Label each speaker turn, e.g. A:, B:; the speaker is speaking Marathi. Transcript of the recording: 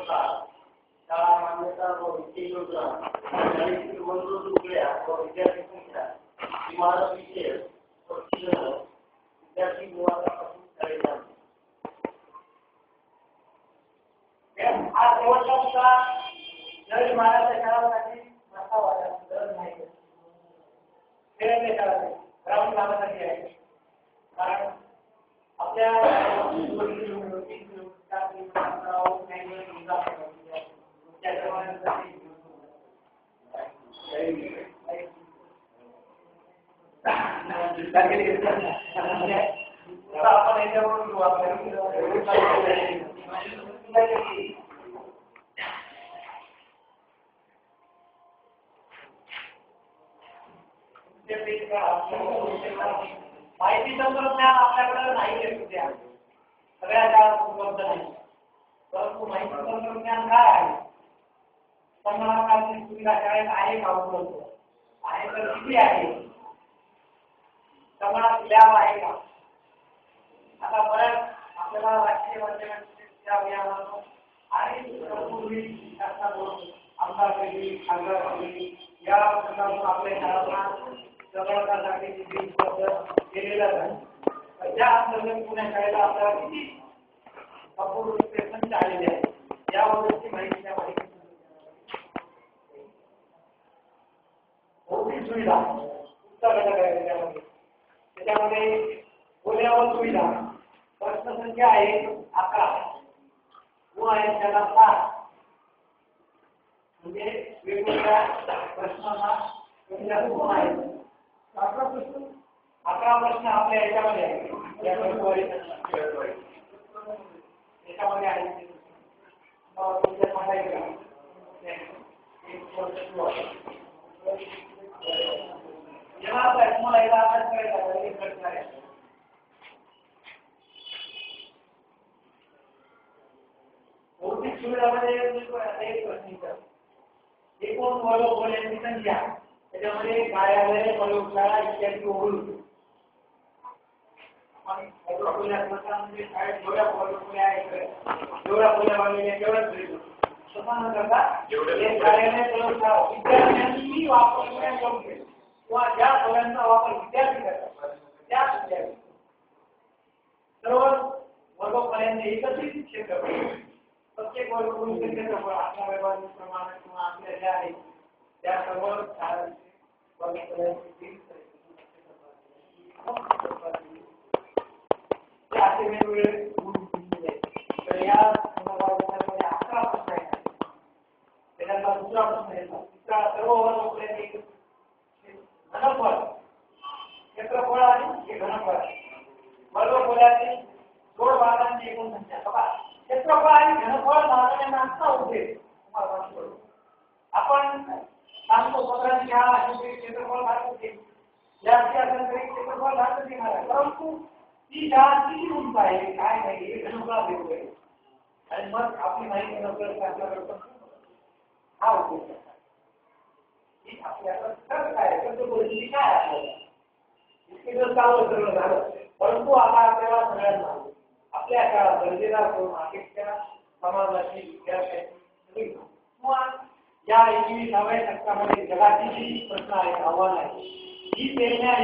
A: प्रकार शाळा मान्यता व विषय योजना शाळेतील मंजूर तुकड्या व विद्यार्थी संख्या इमारत विषय प्रशिक्षण विद्यार्थी निवासापासून शाळेत आणणे हा शेवटचा मुद्दा नवीन महाराष्ट्र शाळांसाठी मोठा गरज नाही खेळणे शाळा ग्रामीण भागासाठी आहे कारण आपल्या आपण याच्यावरून माहिती तंत्रज्ञान आपल्याकडे नाही सध्या सगळ्या शाळांत उपलब्ध नाही परंतु माहिती तंत्रज्ञान काय आहे संगणकाची सुविधा शाळेत आहे का उपलब्ध आहे तर किती आहे संगणक लॅब आहे का आता बऱ्याच आपल्याला राष्ट्रीय माध्यमांच्या अभियानातून आणि पूर्वी आमदार या प्रकारच्या आपल्या शाळांना संगणकासाठी निधी उपलब्ध केलेला आहे त्या अंतर्गत पुणे शाळेला आपल्याला किती अपूर्ण संच आलेले आहे याबद्दलची माहिती त्या माहिती भौतिक सुविधा पुढचा घटक आहे त्याच्यामध्ये बोलण्यावर सुविधा प्रश्न संख्या आहे 11 गुण आहेत त्याला 7 म्हणजे वेगवेगळ्या प्रश्नांना गुण आहेत 11 प्रश्न आपल्या याच्यामध्ये आहेत याच्यामध्ये आहेत तुम्हाला याचा अभ्यास करायचा भौतिक सुविधामध्ये एक प्रश्न एकूण वर्गखोल्यांची संख्या त्याच्यामध्ये कार्यालय प्रयोगशाळा इत्यादी ओळखू म्हणजे शाळेत जेवढ्या वर्गखोल्या आहेत जेवढ्या खोल्या बांधलेल्या तेवढ्याच तसं न करता कार्यालय प्रयोगशाळा विद्यार्थ्यांनी वापर योग्य किंवा ज्या खोल्यांचा वापर विद्यार्थी करतात त्या विद्यार्थी सर्व वर्गखोल्यांचे एकत्रित क्षेत्र प्रत्येक वर्गखोलीचे क्षेत्रफळ आपल्या व्यवहारिक प्रमाणात किंवा आपल्या ज्या आहेत त्या सर्व असे वेगवेगळे तर या 11 प्रश्न आहेत त्याच्यातला दुसरा प्रश्न येतो तिसरा सर्व वर्गखोल्यांचे घनफळ क्षेत्रफळ आणि घनफळ वर्गखोल्यातील जोड भागांची एकूण संख्या बघा क्षेत्रफळ आणि घनफळ मागण्याचा उद्देश आपण सांगतो पत्रांची शाळा अशी क्षेत्रफळ घालते जास्ती असेल तरी क्षेत्रफळ घालत येणार आहे परंतु ती शाळा किती उंच आहे काय नाही हे घनफळा वेगळे आणि मग आपली माहिती नसेल आपल्याकडे हा उद्देश की आपल्याला खरं काय परिस्थिती काय आपल्याला इतके दिवस चालू सगळं झालं परंतु आता आपल्याला सगळ्यांना आपल्या शाळा दर्जेदार करून आधीच्या समाजाची विद्यार्थ्यांची किंवा या 21व्या शतकामध्ये जगाची जी प्रश्न आहेत आव्हान आहे ही पेरण्या